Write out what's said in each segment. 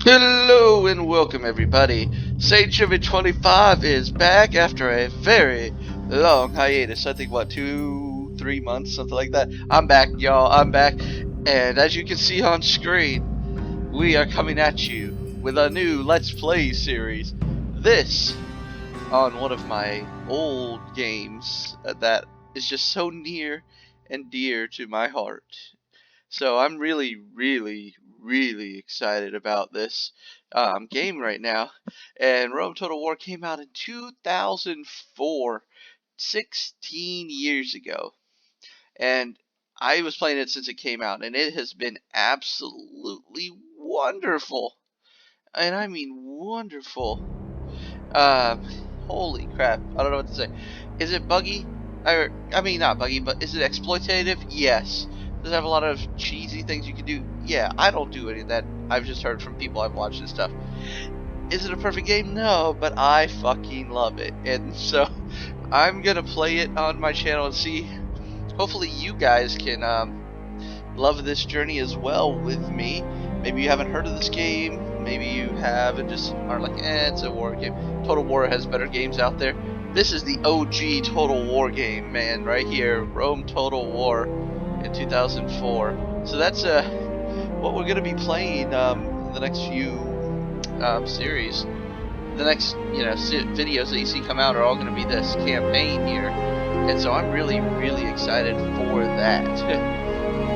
Hello and welcome everybody. Saint Trivia 25 is back after a very long hiatus. I think what, 2-3 months, something like that. I'm back, y'all. I'm back. And as you can see on screen, we are coming at you with a new Let's Play series. This on one of my old games that is just so near and dear to my heart. So I'm really excited about this game right now. And Rome Total War came out in 2004, 16 years ago. And I was playing it since it came out, and it has been absolutely wonderful. And I mean wonderful. Um, Holy crap! I don't know what to say. Is it buggy? I mean, not buggy, but is it exploitative? Yes. Does it have a lot of cheesy things you can do? Yeah. I don't do any of that. I've just heard from people I've watched and stuff. Is it a perfect game? No, but I fucking love it, and so I'm gonna play it on my channel and see. Hopefully, you guys can love this journey as well with me. Maybe you haven't heard of this game. Maybe you have and just are like, it's a war game. Total War has better games out there. This is the OG Total War game, man, right here. Rome Total War in 2004. So that's what we're going to be playing in the next few series. The next, videos that you see come out are all going to be this campaign here. And so I'm really excited for that.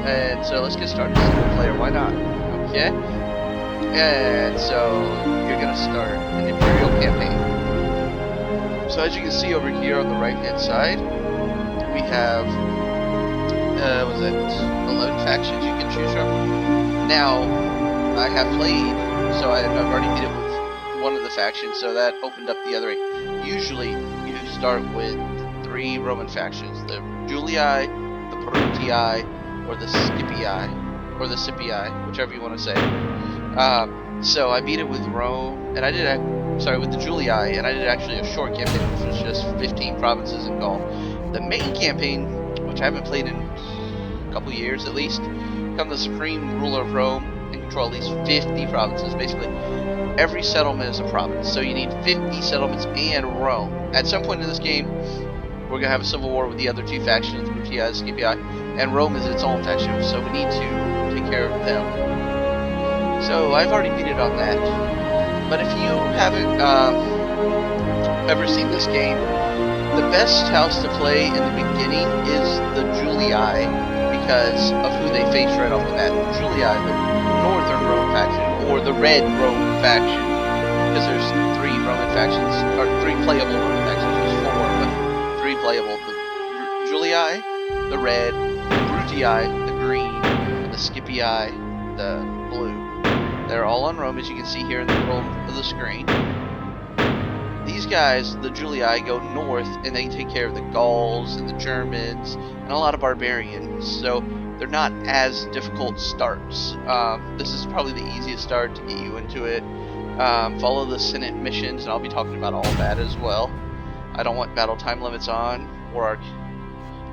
And so let's get started. Single player, why not? Okay. And so you're gonna start an Imperial campaign. So as you can see over here on the right hand side, we have was it 11 factions you can choose from. Now I have played, so I've already beat it with one of the factions, so that opened up the other 8. Usually you start with 3 Roman factions: the Julii, the Brutii, or the Scipii, or the Scipii, whichever you want to say. So I beat it with Rome, and I did, with the Julii, and I did actually a short campaign, which was just 15 provinces in Gaul. The main campaign, which I haven't played in a couple years at least, become the supreme ruler of Rome and control at least 50 provinces. Basically, every settlement is a province, so you need 50 settlements and Rome. At some point in this game, we're going to have a civil war with the other 2 factions, the Brutii and Scipii, and Rome is its own faction, so we need to take care of them. So I've already beat it on that. But if you haven't ever seen this game, the best house to play in the beginning is the Julii, because of who they face right off the bat. The Julii, the Northern Rome faction, or the Red Rome faction, because there's 3 Roman factions, or 3 playable Roman factions. There's 4, but 3 playable. The Julii, the Red, Brutii, the Green, and the Scipii, the Blue. They're all on Rome, as you can see here in the middle of the screen. These guys, the Julii, go north, and they take care of the Gauls and the Germans and a lot of barbarians. So they're not as difficult starts. This is probably the easiest start to get you into it. Follow the Senate missions, and I'll be talking about all that as well. I don't want battle time limits on, or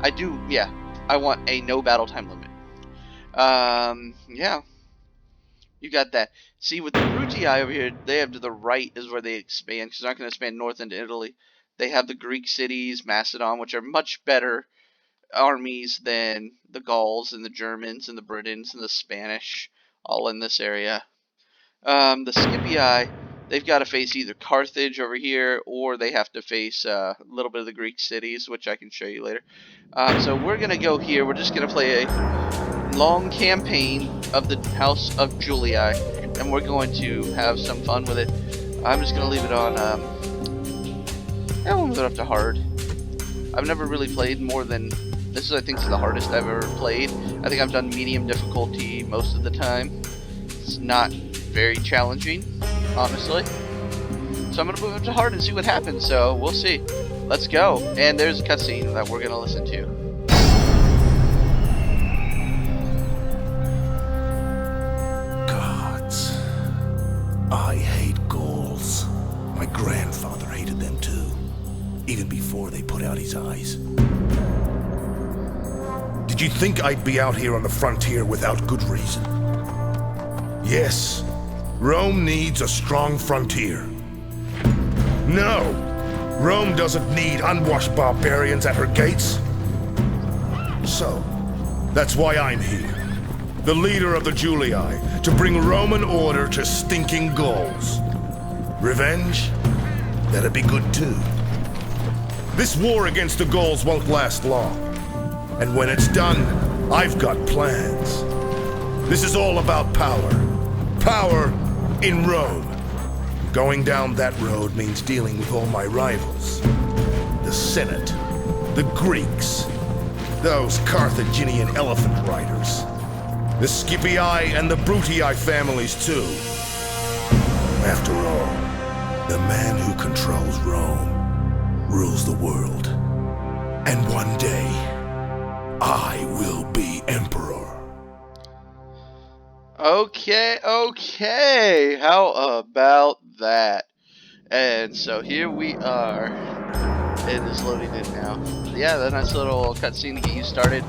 I want a no battle time limit. Yeah. You got that. See, with the Brutii over here, they have to the right is where they expand, because they're not going to expand north into Italy. They have the Greek cities, Macedon, which are much better armies than the Gauls and the Germans and the Britons and the Spanish, all in this area. The Scipii, they've got to face either Carthage over here, or they have to face a little bit of the Greek cities, which I can show you later. So we're going to go here. We're just going to play a long campaign of the House of Julii, and we're going to have some fun with it. I'm just going to leave it on, we'll move it up to hard. I've never really played more than, this is, I think, the hardest I've ever played. I think I've done medium difficulty most of the time. It's not very challenging, honestly. So I'm going to move it up to hard and see what happens, so we'll see. Let's go. And there's a cutscene that we're going to listen to. I hate Gauls. My grandfather hated them too, even before they put out his eyes. Did you think I'd be out here on the frontier without good reason? Yes, Rome needs a strong frontier. No! Rome doesn't need unwashed barbarians at her gates. So, that's why I'm here. The leader of the Julii, to bring Roman order to stinking Gauls. Revenge? That'd be good too. This war against the Gauls won't last long. And when it's done, I've got plans. This is all about power. Power in Rome. Going down that road means dealing with all my rivals. The Senate, the Greeks, those Carthaginian elephant riders, the Scipii and the Brutii families too. After all, the man who controls Rome rules the world. And one day, I will be emperor. Okay. How about that? And so here we are. It is loading in now. Yeah, that nice little cutscene to get you started.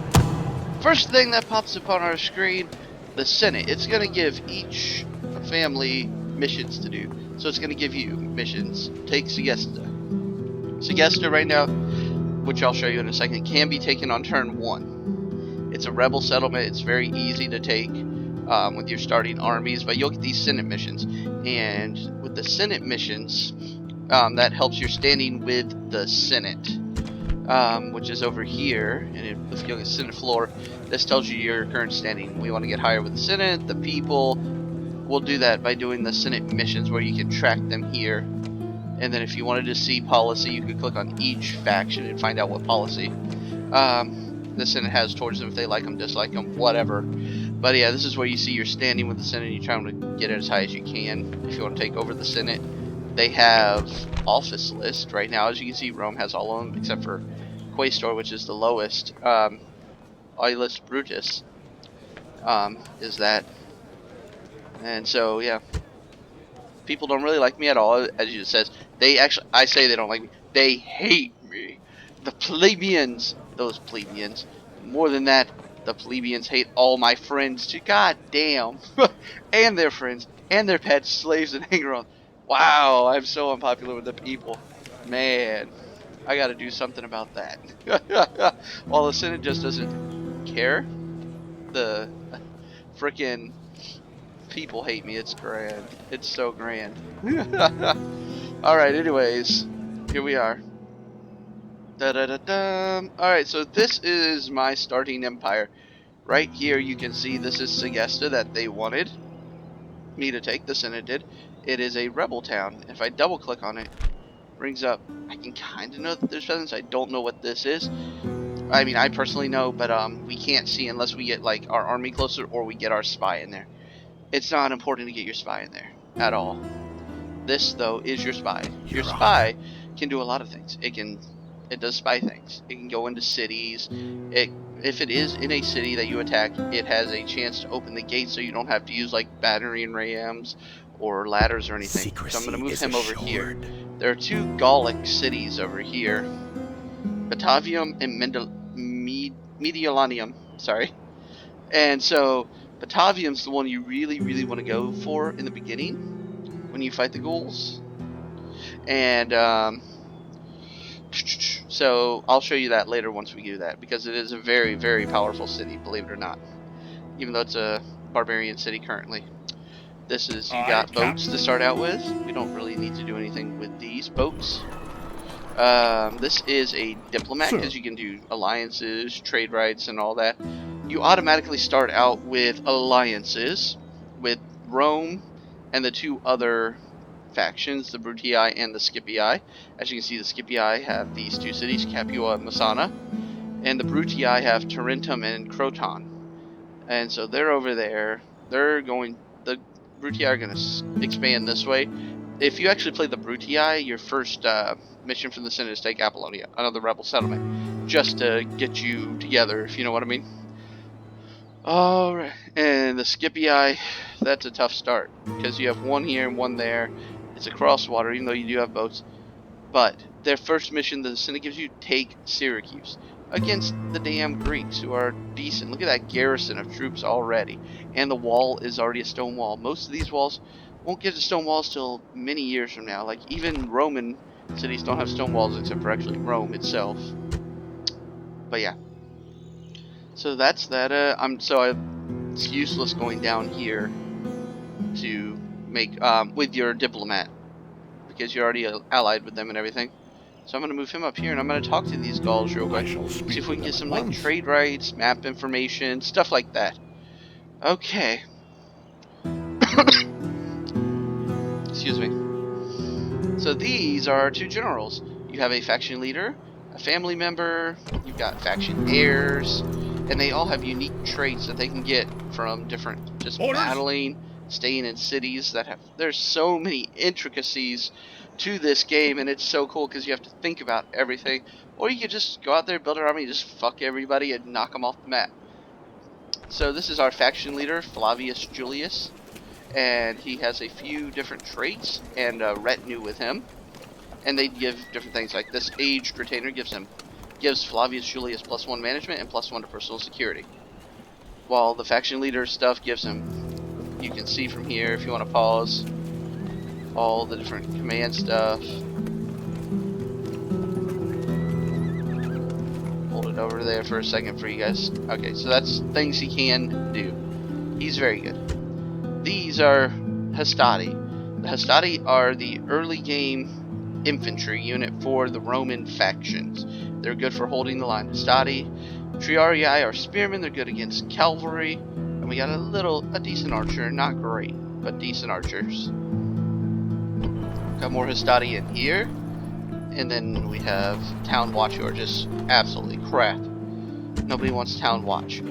First thing that pops up on our screen, the Senate. It's going to give each family missions to do. So it's going to give you missions. Take Segesta. Segesta right now, which I'll show you in a second, can be taken on turn 1. It's a rebel settlement. It's very easy to take with your starting armies, but you'll get these Senate missions. And with the Senate missions, that helps your standing with the Senate, which is over here. And if you look at Senate floor, this tells you your current standing. We want to get higher with the Senate, the people. We'll do that by doing the Senate missions where you can track them here. And then if you wanted to see policy, you could click on each faction and find out what policy the Senate has towards them, if they like them, dislike them, whatever. But yeah, this is where you see you're standing with the Senate. You're trying to get it as high as you can if you want to take over the Senate. They have office list right now. As you can see, Rome has all of them except for Quaestor, which is the lowest. Aulus Brutus is that. And so, yeah. People don't really like me at all, as it says. They actually, I say they don't like me. They hate me. The plebeians, those plebeians. More than that, the plebeians hate all my friends too. God damn. And their friends, and their pets, slaves, and hanger-ons. Wow, I'm so unpopular with the people. Man, I gotta do something about that. While the Senate just doesn't care, the frickin' people hate me. It's grand. It's so grand. Alright, anyways, here we are. Alright, so this is my starting empire. Right here you can see this is Segesta that they wanted me to take. The Senate did. It is a rebel town. If I double click on it, brings up, I can kind of know that there's presence. I don't know what this is. I mean, I personally know, but we can't see unless we get like our army closer or we get our spy in there. It's not important to get your spy in there at all. This though is your spy. Your spy can do a lot of things. It does spy things. It can go into cities. If it is in a city that you attack, it has a chance to open the gate so you don't have to use like battering rams or ladders or anything. So I'm going to move him over here. There are 2 Gallic cities over here, Batavium and Mediolanium. Sorry. And so Batavium's the one you really want to go for in the beginning when you fight the ghouls. And so I'll show you that later once we do that, because it is a very powerful city, believe it or not, even though it's a barbarian city currently. This is, you got boats to start out with. We don't really need to do anything with these boats. This is a diplomat, because you can do alliances, trade rights, and all that. You automatically start out with alliances with Rome and the 2 other factions, the Brutii and the Scipii. As you can see, the Scipii have these 2 cities, Capua and Messana, and the Brutii have Tarentum and Croton. And so they're over there. The Brutii are going to expand this way. If you actually play the Brutii, your first mission from the Senate is take Apollonia, another rebel settlement, just to get you together, if you know what I mean. Alright, and the Scipii, that's a tough start, because you have 1 here and 1 there. It's across water, even though you do have boats. But their first mission, the Senate gives you, take Syracuse. against the damn Greeks, who are decent. Look at that garrison of troops already. And the wall is already a stone wall. Most of these walls won't get to stone walls till many years from now. Like, even Roman cities don't have stone walls except for actually Rome itself. But yeah. So that's that. It's useless going down here to make, with your diplomat, because you're already allied with them and everything. So I'm going to move him up here, and I'm going to talk to these Gauls real quick. See if we can get some, like, trade rights, map information, stuff like that. Okay. Excuse me. So these are two generals. You have a faction leader, a family member, you've got faction heirs, and they all have unique traits that they can get from different, just battling, staying in cities that have, there's so many intricacies to this game, and it's so cool because you have to think about everything. Or you could just go out there, build an army, just fuck everybody and knock them off the map. So this is our faction leader, Flavius Julius, and he has a few different traits and a retinue with him, and they give different things. Like this aged retainer gives Flavius Julius +1 management and +1 to personal security, while the faction leader stuff gives him, you can see from here if you want to pause, all the different command stuff. Hold it over there for a second for you guys. Okay, so that's things he can do. He's very good. These are Hastati. The Hastati are the early game infantry unit for the Roman factions. They're good for holding the line. Hastati. Triarii are spearmen. They're good against cavalry. And we got a decent archer. Not great, but decent archers. Got more Hastati in here. And then we have Town Watch, who are just absolutely crap. Nobody wants Town Watch.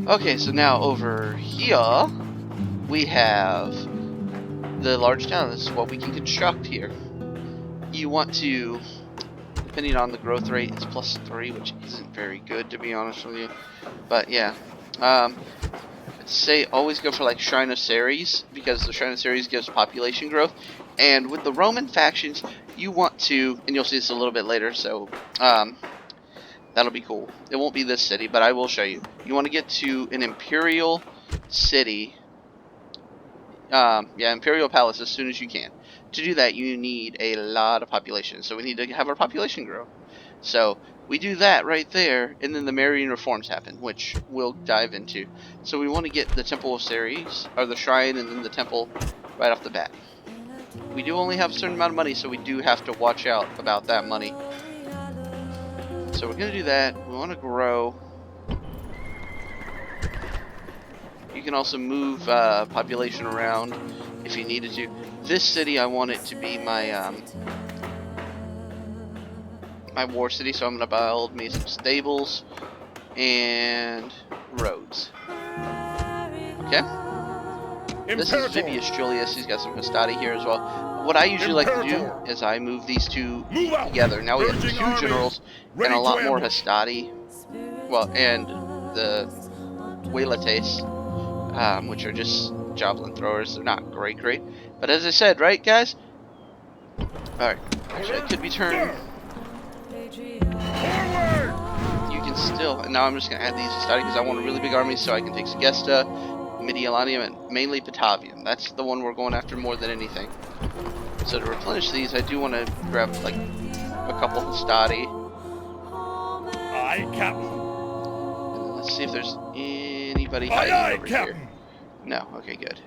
Okay, so now over here, we have the large town. This is what we can construct here. You want to, depending on the growth rate, it's +3, which isn't very good, to be honest with you. But yeah, I'd say always go for like Shrine of Ceres, because the Shrine of Ceres gives population growth. And with the Roman factions, you want to, and you'll see this a little bit later, so that'll be cool. It won't be this city, but I will show you. You want to get to an imperial city, imperial palace as soon as you can. To do that, you need a lot of population, so we need to have our population grow. So we do that right there, and then the Marian reforms happen, which we'll dive into. So we want to get the Temple of Ceres, or the shrine, and then the temple right off the bat. We do only have a certain amount of money, so we do have to watch out about that money. So we're going to do that. We want to grow. You can also move population around if you needed to. This city, I want it to be my my war city, so I'm going to build me some stables and roads. Okay? This is Vibius Julius. He's got some Hastati here as well. What I usually like to do is I move these two together. Now we have 2 generals and a lot more Hastati. Well, and the Wailates, which are just javelin throwers. They're not great. But as I said, right, guys? Alright. Actually, it could be turned. You can still. And now I'm just going to add these Hastati because I want a really big army so I can take Segesta, Mediolanum, and mainly Batavium. That's the one we're going after more than anything. So to replenish these, I do want to grab like a couple Hastati. Aye, Captain. And then let's see if there's anybody hiding over here. No. Okay, good.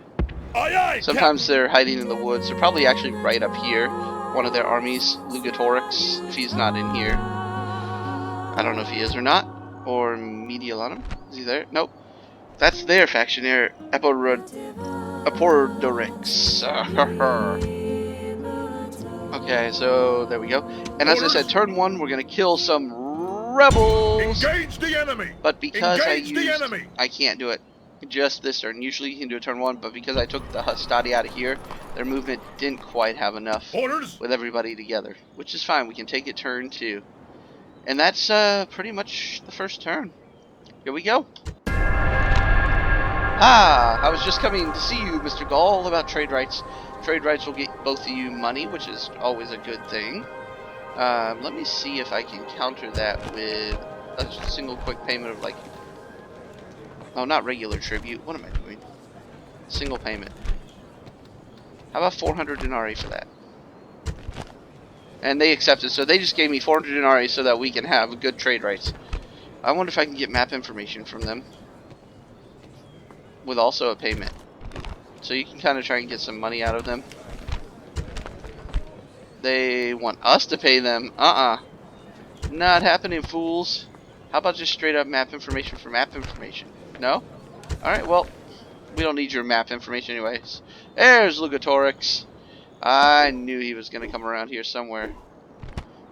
Sometimes they're hiding in the woods. They're probably actually right up here. One of their armies, Lugatorix, if he's not in here. I don't know if he is or not. Or Mediolanum. Is he there? Nope. That's their faction here, Aporodorix. Okay, so there we go. And as I said, turn 1, we're gonna kill some rebels. Engage the enemy. But because I can't do it just this turn. Usually you can do a turn 1, but because I took the Hastati out of here, their movement didn't quite have enough with everybody together, which is fine. We can take it turn 2, and that's pretty much the first turn. Here we go. I was just coming to see you, Mr. Gall, about trade rights. Trade rights will get both of you money, which is always a good thing. Let me see if I can counter that with a single quick payment of like, oh, not regular tribute. What am I doing? Single payment. How about 400 denarii for that? And they accepted, so they just gave me 400 denarii so that we can have good trade rights. I wonder if I can get map information from them with also a payment. So you can kind of try and get some money out of them. They want us to pay them. Not happening, fools. How about just straight up map information for map information? No? Alright, well, we don't need your map information anyways. There's Lugatorix. I knew he was going to come around here somewhere.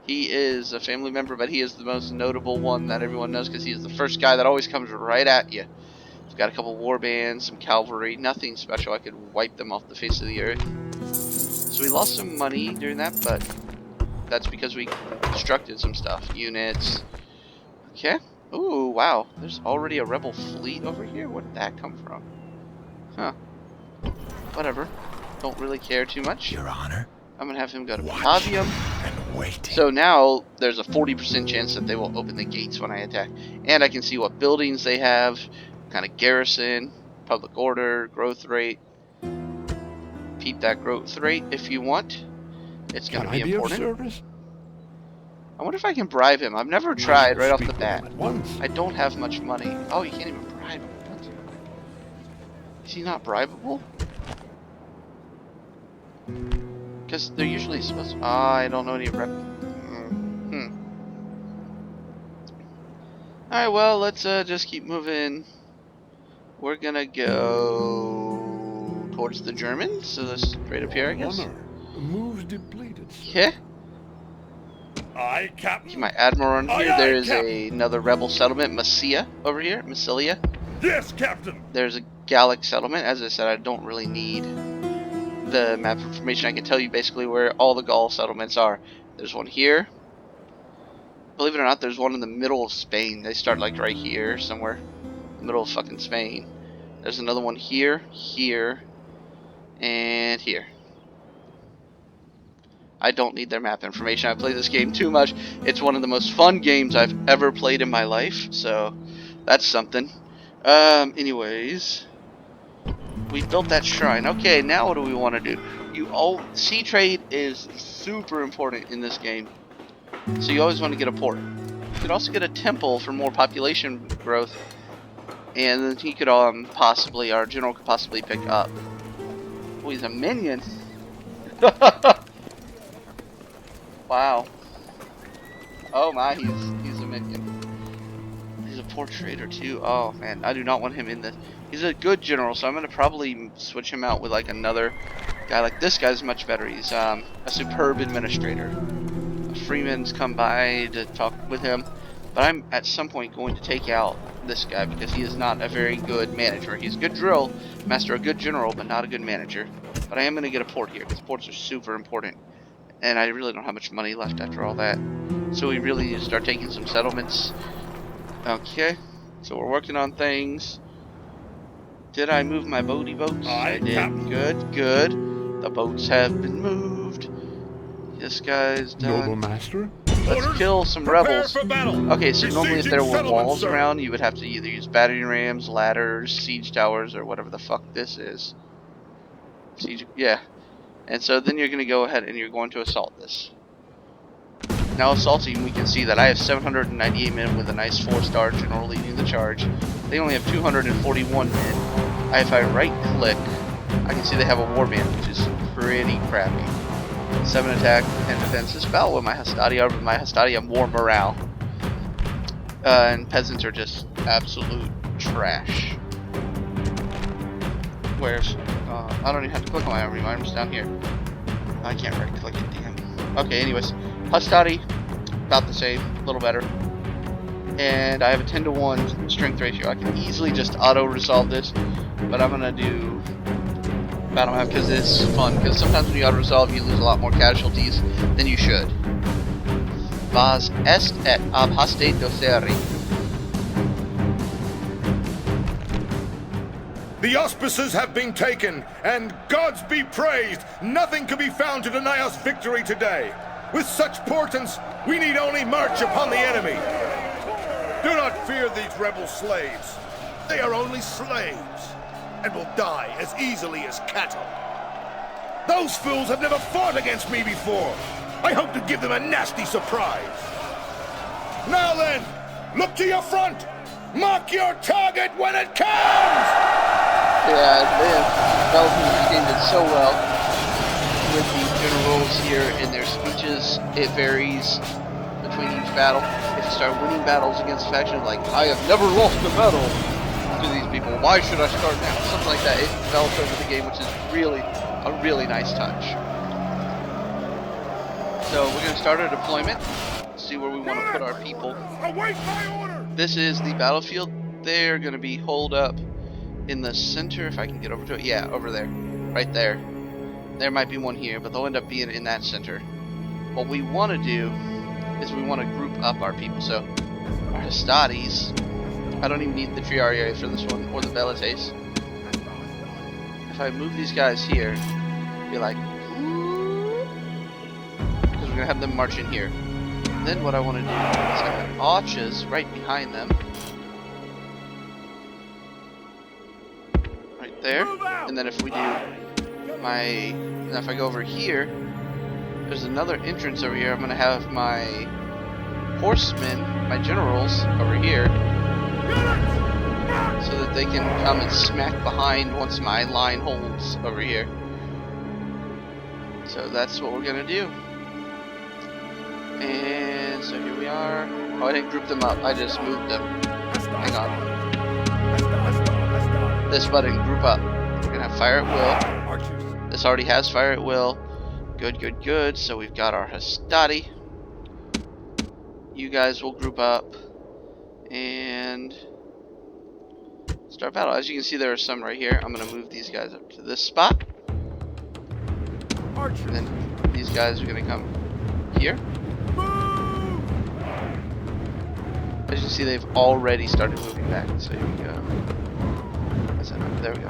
He is a family member, but he is the most notable one that everyone knows because he is the first guy that always comes right at you. He's got a couple war bands, some cavalry, nothing special. I could wipe them off the face of the earth. So we lost some money during that, but that's because we constructed some stuff. Units. Okay. Ooh, wow. There's already a rebel fleet over here? Where did that come from? Huh. Whatever. Don't really care too much. Your Honor. I'm gonna have him go to Patavium. And waiting. So now there's a 40% chance that they will open the gates when I attack. And I can see what buildings they have, kind of garrison, public order, growth rate. Peep that growth rate if you want. It's gonna be important. Service? I wonder if I can bribe him. I've never tried right off the bat. At once. I don't have much money. Oh, you can't even bribe him. What? Is he not bribable? Because they're usually supposed to... I don't know any rep... Alright, well, let's just keep moving. We're gonna go towards the Germans. So this straight up here, I guess. Honor. Moves depleted. Yeah. Aye, Captain. Keep my admiral on here. Aye, There is Captain. another rebel settlement, Massilia, over here. Massilia. Yes, Captain. There's a Gallic settlement. As I said, I don't really need the map information. I can tell you basically where all the Gaul settlements are. There's one here. Believe it or not, there's one in the middle of Spain. They start like right here somewhere. In the middle of fucking Spain. There's another one here, here, and here. I don't need their map information. I play this game too much. It's one of the most fun games I've ever played in my life. So that's something. Anyways, we built that shrine. Okay, now what do we want to do? Sea trade is super important in this game. So you always want to get a port. You could also get a temple for more population growth. And then he could possibly, our general could possibly pick up. Oh, he's a minion. Wow. Oh my, he's a minion. He's a port trader too. Oh man, I do not want him in this. He's a good general, so I'm gonna probably switch him out with like another guy. Like this guy's much better. He's a superb administrator. Freeman's come by to talk with him, but I'm at some point going to take out this guy because he is not a very good manager. He's a good drill master, a good general, but not a good manager. But I am going to get a port here because ports are super important, and I really don't have much money left after all that. So we really need to start taking some settlements. Okay, so we're working on things. Did I move my boaty boats? I did. Captain. Good, good. The boats have been moved. This guy's done. Noble master. Let's kill some Prepare rebels. for battle. Okay, so normally if there were Besieging walls settlements, around, you would have to either use battering rams, ladders, siege towers, or whatever the fuck this is. Siege, yeah. And so then you're going to go ahead and you're going to assault this. Now assaulting, we can see that I have 798 men with a nice 4-star general leading the charge. They only have 241 men. If I right click, I can see they have a warband, which is pretty crappy. 7 attack, 10 defense. This battle with my Hastadia, but my Hastadia more morale. And peasants are just absolute trash. Where's... I don't even have to click on my army. My army's down here. I can't right click it, damn. Okay, anyways. Hastati, about the same, a little better. And I have a 10-to-1 strength ratio. I can easily just auto-resolve this, but I'm gonna do battle map because it's fun. Because sometimes when you auto-resolve, you lose a lot more casualties than you should. Vas est et ab haste docere. The auspices have been taken, and gods be praised, nothing can be found to deny us victory today. With such portents, we need only march upon the enemy. Do not fear these rebel slaves. They are only slaves, and will die as easily as cattle. Those fools have never fought against me before. I hope to give them a nasty surprise. Now then, look to your front. Mark your target when it comes! Yeah, man, developing this game did so well with the generals here in their speeches. It varies between each battle. If you start winning battles against factions, like, I have never lost a battle to these people, why should I start now? Something like that. It develops over the game, which is really a really nice touch. So we're going to start our deployment, see where we want to put our people. Await my order! This is the battlefield. They're going to be holed up in the center, if I can get over to it. Yeah, over there. Right there. There might be one here, but they'll end up being in that center. What we want to do is we want to group up our people. So, our Hastades, I don't even need the Triarii for this one, or the Velites. If I move these guys here, be like, because we're going to have them march in here. Then what I want to do is have archers right behind them. Right there. And then if we do if I go over here, there's another entrance over here. I'm going to have my horsemen, my generals, over here. So that they can come and smack behind once my line holds over here. So that's what we're going to do. And so here we are. Oh, I didn't group them up. I just moved them. Hang on. This button, group up. We're going to have fire at will. This already has fire at will. Good, good, good. So we've got our Hastati. You guys will group up and start battle. As you can see, there are some right here. I'm going to move these guys up to this spot. And then these guys are going to come here. As you can see, they've already started moving back. So here we go. There we go.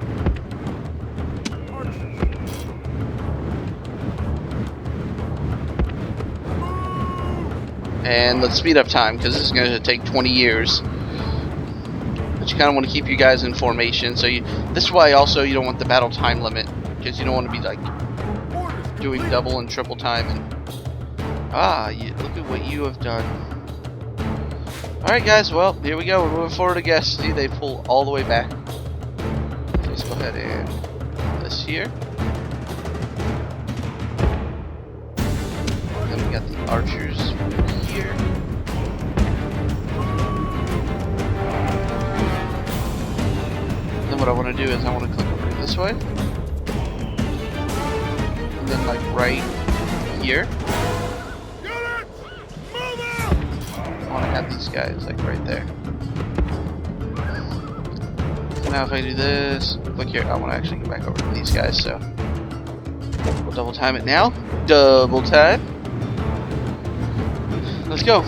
And let's speed up time, because this is going to take 20 years. But you kind of want to keep you guys in formation. So this is why also you don't want the battle time limit, because you don't want to be like doing double and triple time. And look at what you have done. Alright guys, well, here we go. We're moving forward, I guess. See, they pull all the way back. So let's go ahead and put this here. And then we got the archers here. Then what I want to do is I want to click over this way. And then like right here. I want to have these guys like right there. So now if I do this, click here, I want to actually get back over to these guys, so we'll double time it now. Double time. Let's go.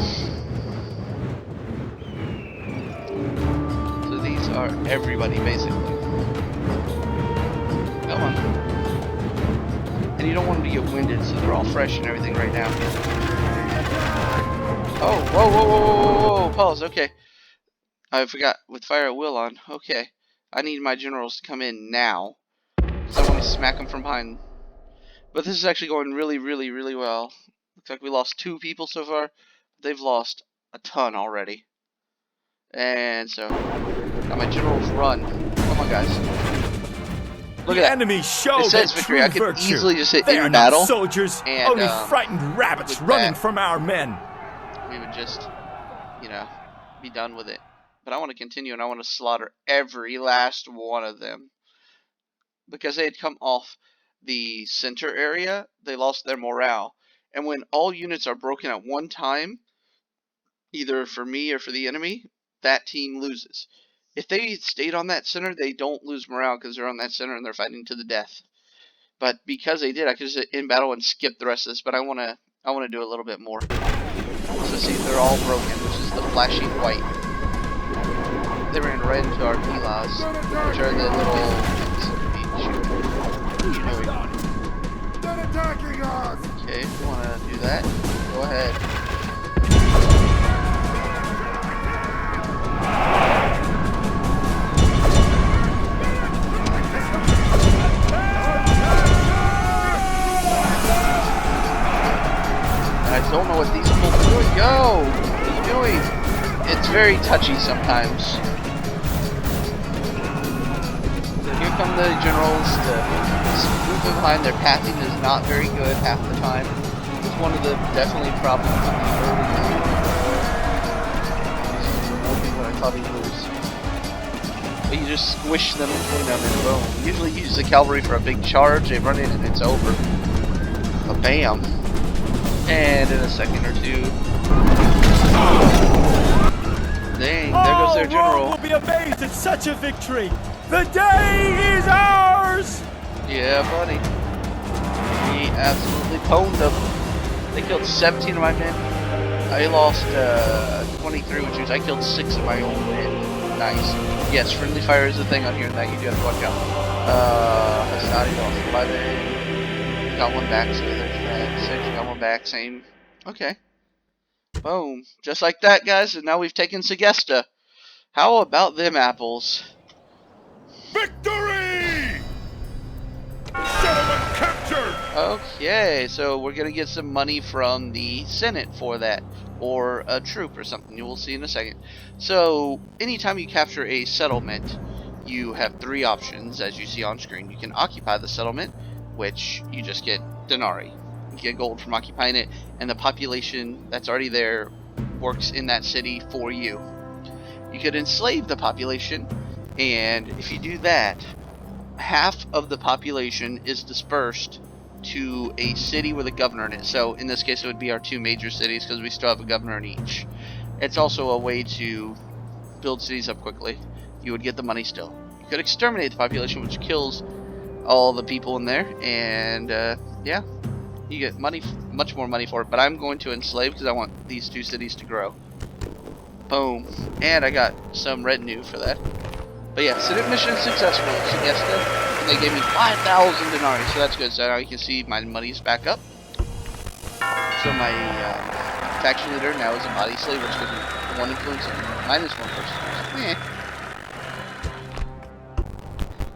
So these are everybody basically. Come on. And you don't want them to get winded, so they're all fresh and everything right now. Oh, whoa, whoa, whoa, whoa, whoa, pause, okay. I forgot, with fire at will on, okay. I need my generals to come in now, because I want to smack them from behind. But this is actually going really, really, really well. Looks like we lost 2 people so far. They've lost a ton already. And so, now my generals run. Come on, guys. Look at that. Enemy show it says their victory. true I could virtue. easily just hit They are in not battle. soldiers, and, only frightened rabbits running from our men. We would just, be done with it. But I want to continue, and I want to slaughter every last one of them. Because they had come off the center area, they lost their morale. And when all units are broken at one time, either for me or for the enemy, that team loses. If they stayed on that center, they don't lose morale because they're on that center and they're fighting to the death. But because they did, I could just in battle and skip the rest of this. But I want to do a little bit more. So see, they're all broken, which is the flashing white. They ran right into our Pilas, which are the little things that we shoot. Okay, if you want to do that, go ahead. what these people are doing. Yo! What are you doing? It's very touchy sometimes. So here come the generals to move in behind. Their pathing is not very good half the time. It's one of the definitely problems in the early game. What I thought he was. But you just squish them between them and boom. Usually use the cavalry for a big charge. They run in and it's over. But bam. And in a second or two. Dang, there goes their general. Rome will be amazed at such a victory. The day is ours. Yeah, buddy. He absolutely pwned them. They killed 17 of my men. I lost 23, which means I killed 6 of my own men. Nice. Yes, friendly fire is a thing on here that you do have to watch out. Hastati lost 11. Got one back, so there's that. 6, got one back, same. Okay. Boom. Just like that, guys, and now we've taken Segesta. How about them apples? Victory! Settlement captured! Okay, so we're gonna get some money from the Senate for that, or a troop or something. You will see in a second. So, anytime you capture a settlement, you have 3 options, as you see on screen. You can occupy the settlement, which you just get denarii. You get gold from occupying it, and the population that's already there works in that city for you. You could enslave the population, and if you do that, half of the population is dispersed to a city with a governor in it. So in this case it would be our 2 major cities because we still have a governor in each. It's also a way to build cities up quickly. You would get the money still. You could exterminate the population, which kills all the people in there, and yeah, you get money, much more money for it. But I'm going to enslave because I want these 2 cities to grow. Boom. And I got some retinue for that. But yeah, Senate mission successful. Segesta, and they gave me 5,000 denarii, so that's good. So now you can see my money's back up. So my faction leader now is a body slave, which gives me 1 influence and -1 person. Eh.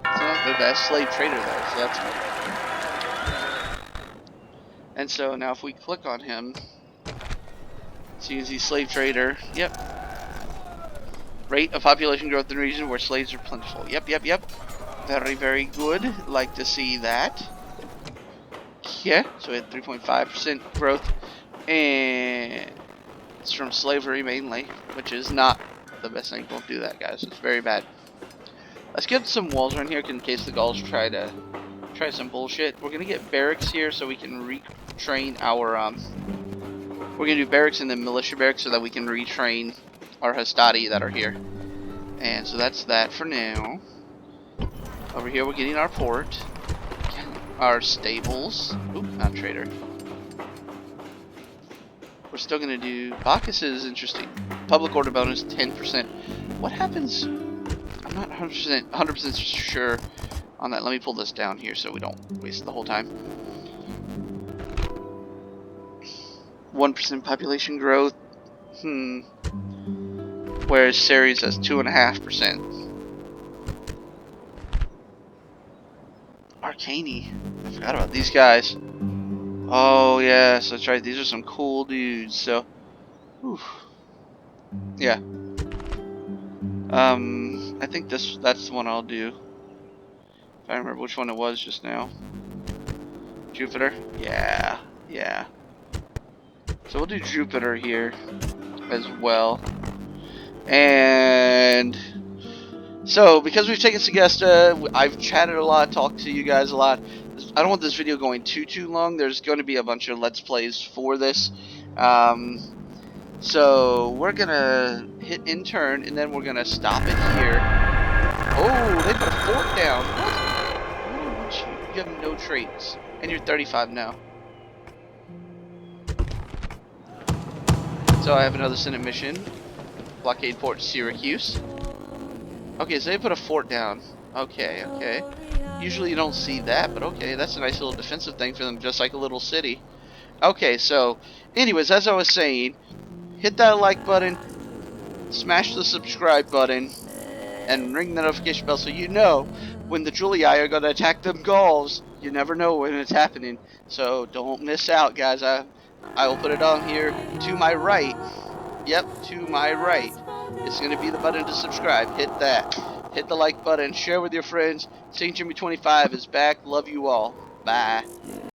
It's not the best slave trader though, so that's good. And so now if we click on him, see as he's slave trader. Yep. Rate of population growth in the region where slaves are plentiful. Yep. Very, very good. Like to see that. Yeah, so we had 3.5% growth. And it's from slavery mainly, which is not the best thing. Don't do that, guys. It's very bad. Let's get some walls around here in case the Gauls try some bullshit. We're gonna get barracks here so we can retrain our we're gonna do barracks and then militia barracks so that we can retrain our Hastati that are here. And so that's that for now. Over here we're getting our port, our stables. Oop, not trader. We're still gonna do Bacchus is interesting. Public order bonus 10%. What happens? I'm not 100% sure on that. Let me pull this down here so we don't waste the whole time. 1% population growth. Whereas Ceres has 2.5%. Arcani. I forgot about these guys. Oh yes, that's right. These are some cool dudes. So, whew. Yeah. I think that's the one I'll do. If I remember which one it was just now. Jupiter? Yeah. So we'll do Jupiter here as well. And so, because we've taken Segesta, I've chatted a lot, talked to you guys a lot. I don't want this video going too long. There's going to be a bunch of Let's Plays for this. So, we're going to hit in turn, and then we're going to stop it here. Oh, they put a fort down. What? You have no traits. And you're 35 now. So, I have another Senate mission. Blockade Port Syracuse. Okay, so they put a fort down. Okay. Usually you don't see that, but okay, that's a nice little defensive thing for them, just like a little city. Okay, so, anyways, as I was saying, hit that like button, smash the subscribe button, and ring the notification bell so you know when the Julii are going to attack them Gauls. You never know when it's happening, so don't miss out, guys. I'm I will put it on here to my right. Yep, to my right. It's going to be the button to subscribe. Hit that. Hit the like button. Share with your friends. St. Jimmy 25 is back. Love you all. Bye.